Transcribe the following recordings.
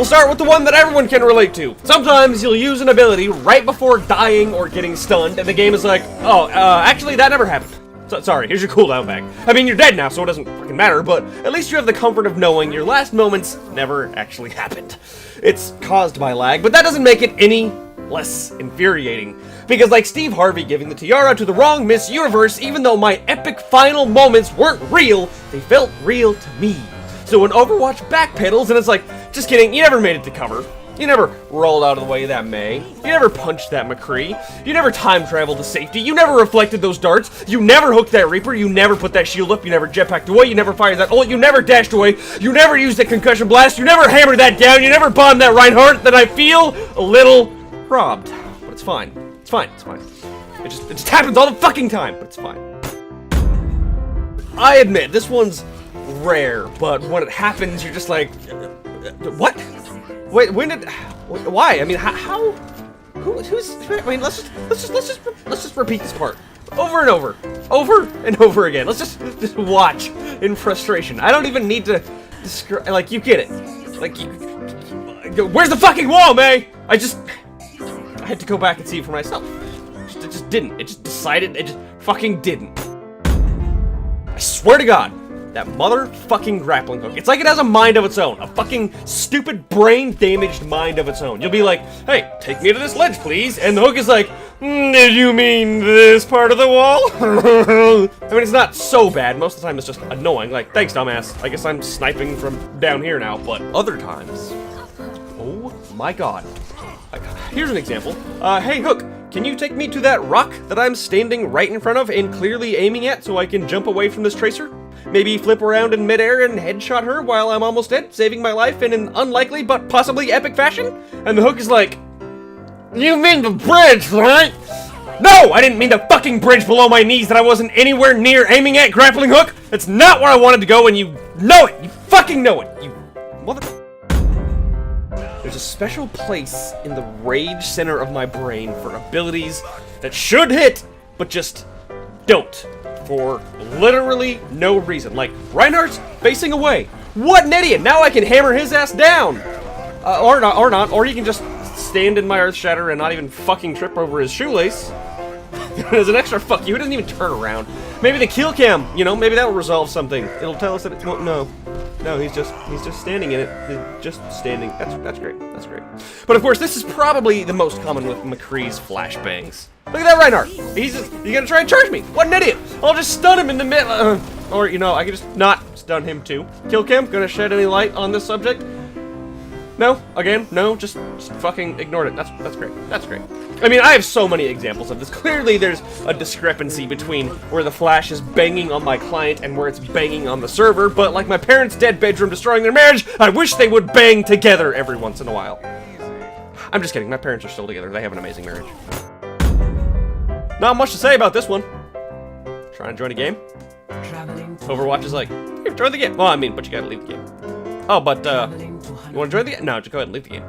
We'll start with the one that everyone can relate to. Sometimes you'll use an ability right before dying or getting stunned, and the game is like, oh, actually that never happened. Sorry, here's your cooldown back. I mean, you're dead now, so it doesn't fucking matter, but at least you have the comfort of knowing your last moments never actually happened. It's caused by lag, but that doesn't make it any less infuriating. Because like Steve Harvey giving the tiara to the wrong Miss Universe, even though my epic final moments weren't real, they felt real to me. So when Overwatch backpedals and it's like, just kidding, you never made it to cover. You never rolled out of the way of that May. You never punched that McCree. You never time traveled to safety. You never reflected those darts. You never hooked that Reaper. You never put that shield up. You never jetpacked away. You never fired that ult. You never dashed away. You never used that concussion blast. You never hammered that down. You never bombed that Reinhardt. Then I feel a little robbed. But it's fine. It's fine. It's fine. It just happens all the fucking time. But it's fine. I admit, this one's rare. But when it happens, you're just like, what? Wait, when did? Why? I mean, how? Who's? I mean, let's just repeat this part over and over again. Let's just watch in frustration. I don't even need to describe. Like, you get it. Like, where's the fucking wall, May? I had to go back and see it for myself. It just didn't. It just decided. It just fucking didn't. I swear to God. That motherfucking grappling hook. It's like it has a mind of its own. A fucking stupid brain-damaged mind of its own. You'll be like, hey, take me to this ledge, please. And the hook is like, did you mean this part of the wall? I mean, it's not so bad. Most of the time it's just annoying. Like, thanks, dumbass. I guess I'm sniping from down here now. But other times, oh my God. Here's an example. Hey, Hook, can you take me to that rock that I'm standing right in front of and clearly aiming at so I can jump away from this tracer? Maybe flip around in midair and headshot her while I'm almost dead, saving my life in an unlikely but possibly epic fashion? And the Hook is like, you mean the bridge, right? No, I didn't mean the fucking bridge below my knees that I wasn't anywhere near aiming at, grappling hook. That's not where I wanted to go, and you know it. You fucking know it. You mother... There's a special place in the rage center of my brain for abilities that should hit, but just don't. For literally no reason. Like, Reinhardt's facing away. What an idiot! Now I can hammer his ass down! Or not, or you can just stand in my Earth Shatter and not even fucking trip over his shoelace. There's an extra fuck you, he doesn't even turn around. Maybe the KILLCAM, you know, maybe that'll resolve something. It'll tell us that it's, well, no, he's just standing in it. He's just standing. That's great. That's great. But of course, this is probably the most common with McCree's flashbangs. Look at that Reinhardt. He's gonna try and charge me. What an idiot! I'll just stun him in the middle. Or, you know, I can just not stun him too. KILLCAM, gonna shed any light on this subject? No? Again? No? Just fucking ignored it. That's great. That's great. I mean, I have so many examples of this. Clearly, there's a discrepancy between where the Flash is banging on my client and where it's banging on the server, but like my parents' dead bedroom destroying their marriage, I wish they would bang together every once in a while. I'm just kidding. My parents are still together. They have an amazing marriage. Not much to say about this one. Trying to join a game? Overwatch is like, here, join the game. Well, I mean, but you gotta leave the game. Oh, but, you wanna join the game? No, just go ahead and leave the game.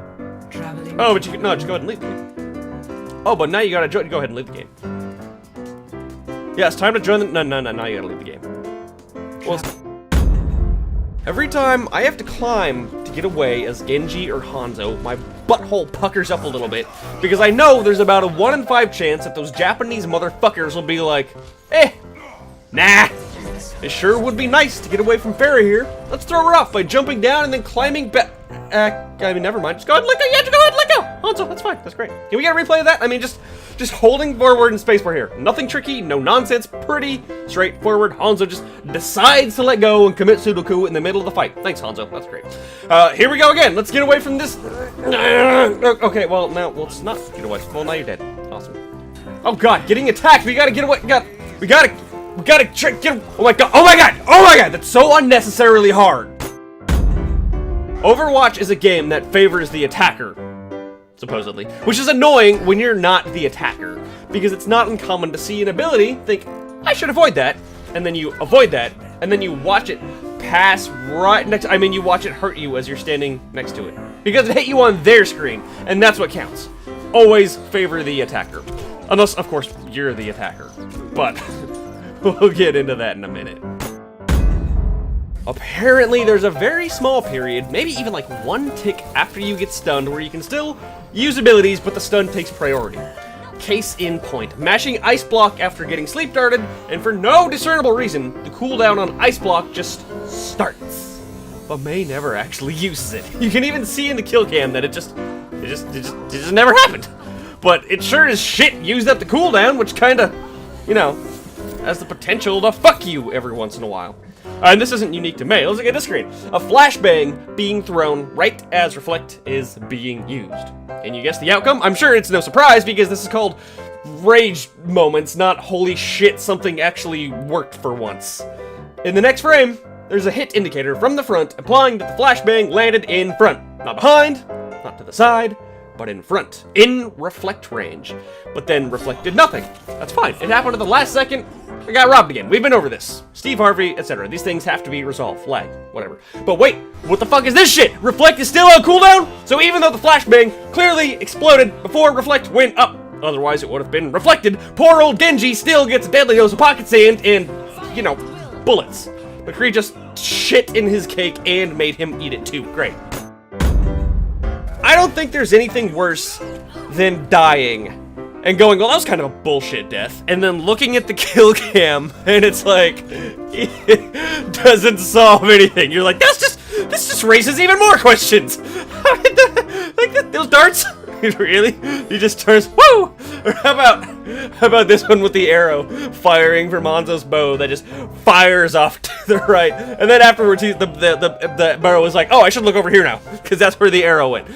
Oh, but no, just go ahead and leave the game. Oh, but now you gotta go ahead and leave the game. Yeah, it's time to join the... No, now you gotta leave the game. Well, every time I have to climb to get away as Genji or Hanzo, my butthole puckers up a little bit, because I know there's about a 1 in 5 chance that those Japanese motherfuckers will be like, nah. It sure would be nice to get away from Farah here. Let's throw her off by jumping down and then climbing back. I mean, never mind. Just go ahead and let go. Yeah, just go ahead and let go. Hanzo, that's fine. That's great. Can we get a replay of that? I mean, just holding forward and spacebar here. Nothing tricky, no nonsense. Pretty straightforward. Hanzo just decides to let go and commit Sudoku in the middle of the fight. Thanks, Hanzo. That's great. Here we go again. Let's get away from this. Okay, well, now let's not get away. Well, now you're dead. Awesome. Oh, God. Getting attacked. We gotta get away. We gotta get. Oh, my God. Oh, my God. Oh, my God. That's so unnecessarily hard. Overwatch is a game that favors the attacker, supposedly, which is annoying when you're not the attacker, because it's not uncommon to see an ability, think, I should avoid that, and then you avoid that, and then you watch it pass right next, I mean, you watch it hurt you as you're standing next to it, because it hit you on their screen, and that's what counts. Always favor the attacker, unless, of course, you're the attacker, but we'll get into that in a minute. apparently there's a very small period, maybe even like 1 tick after you get stunned, where you can still use abilities, but the stun takes priority. Case in point, mashing Ice Block after getting sleep darted, and for no discernible reason, the cooldown on Ice Block just starts. But Mei never actually uses it. You can even see in the kill cam that it just never happened. But it sure as shit used up the cooldown, which kinda, you know, has the potential to fuck you every once in a while. And this isn't unique to Mei. Let's look at this screen. A flashbang being thrown right as Reflect is being used. And you guess the outcome? I'm sure it's no surprise because this is called rage moments, not holy shit, something actually worked for once. In the next frame, there's a hit indicator from the front, implying that the flashbang landed in front. Not behind, not to the side, but in front, in Reflect range. But then Reflect did nothing. That's fine. It happened at the last second. I got robbed again. We've been over this. Steve Harvey, etc. These things have to be resolved. Lag, whatever. But wait, what the fuck is this shit? Reflect is still on cooldown? So even though the flashbang clearly exploded before Reflect went up, otherwise it would have been reflected, poor old Genji still gets a deadly dose of pocket sand and, you know, bullets. McCree just shit in his cake and made him eat it too. Great. I don't think there's anything worse than dying and going, well, that was kind of a bullshit death, and then looking at the kill cam, and it's like, it doesn't solve anything. You're like, this just raises even more questions. How did those darts? Really? He just turns, woo! Or how about this one with the arrow firing from Hanzo's bow that just fires off to the right, and then afterwards the bow was like, oh, I should look over here now, because that's where the arrow went.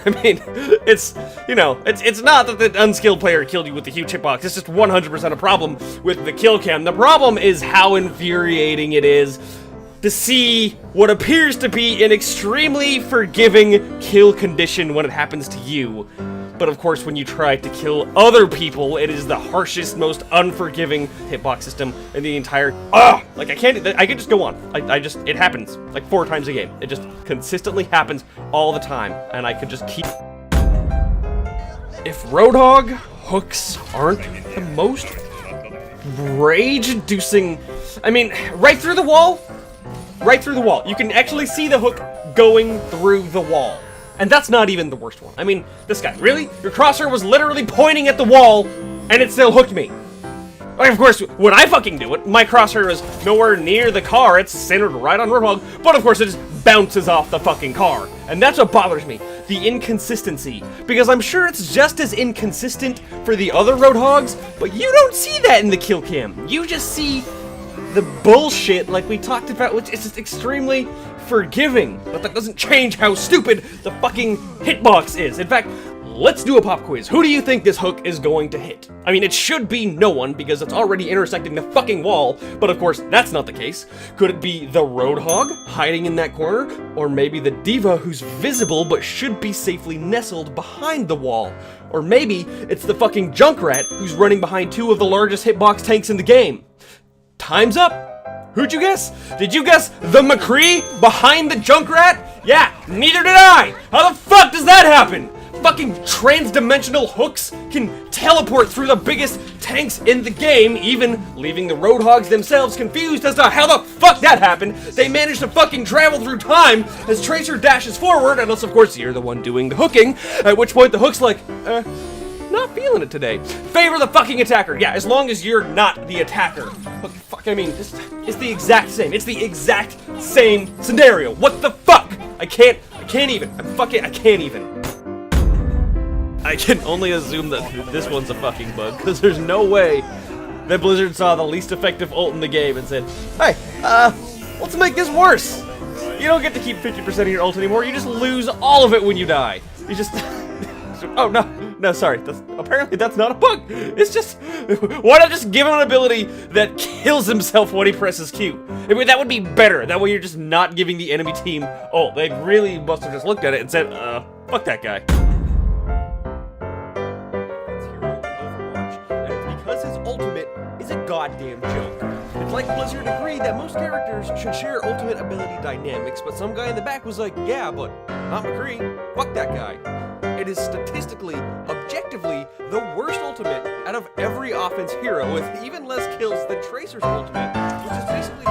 I mean, it's, you know, it's not that the unskilled player killed you with the huge hitbox, it's just 100% a problem with the kill cam. The problem is how infuriating it is to see what appears to be an extremely forgiving kill condition when it happens to you. But of course, when you try to kill other people, it is the harshest, most unforgiving hitbox system in the entire... Like, I could just go on. It happens, like 4 times a game. It just consistently happens all the time, and I could just keep... If Roadhog hooks aren't the most rage-inducing... I mean, right through the wall? Right through the wall. You can actually see the hook going through the wall. And that's not even the worst one. I mean, this guy, really? Your crosshair was literally pointing at the wall, and it still hooked me. Like, of course, when I fucking do it, my crosshair is nowhere near the car, it's centered right on Roadhog, but of course it just bounces off the fucking car. And that's what bothers me, the inconsistency. Because I'm sure it's just as inconsistent for the other Roadhogs, but you don't see that in the kill cam. You just see the bullshit like we talked about, which is just extremely forgiving, but that doesn't change how stupid the fucking hitbox is. In fact, let's do a pop quiz. Who do you think this hook is going to hit? I mean, it should be no one, because it's already intersecting the fucking wall, but of course, that's not the case. Could it be the Roadhog hiding in that corner? Or maybe the D.Va who's visible but should be safely nestled behind the wall? Or maybe it's the fucking Junkrat who's running behind 2 of the largest hitbox tanks in the game? Time's up! Who'd you guess? Did you guess the McCree behind the Junkrat? Yeah, neither did I! How the fuck does that happen? Fucking trans-dimensional hooks can teleport through the biggest tanks in the game, even leaving the Roadhogs themselves confused as to how the fuck that happened. They managed to fucking travel through time as Tracer dashes forward, unless of course you're the one doing the hooking, at which point the hook's like, not feeling it today. Favor the fucking attacker. Yeah, as long as you're not the attacker. But fuck, I mean, it's the exact same. It's the exact same scenario. What the fuck? I can't even. I can't even. I can only assume that this one's a fucking bug, because there's no way that Blizzard saw the least effective ult in the game and said, hey, let's make this worse. You don't get to keep 50% of your ult anymore. You just lose all of it when you die. You just... Oh, no, sorry. Apparently that's not a bug. It's just, why not just give him an ability that kills himself when he presses Q? I mean, that would be better. That way you're just not giving the enemy team, oh, they really must have just looked at it and said, fuck that guy. It's hero in Overwatch, and it's because his ultimate is a goddamn joke. It's like Blizzard agreed that most characters should share ultimate ability dynamics, but some guy in the back was like, yeah, but not McCree. Fuck that guy. It is statistically, objectively, the worst ultimate out of every offense hero, with even less kills than Tracer's ultimate, which is basically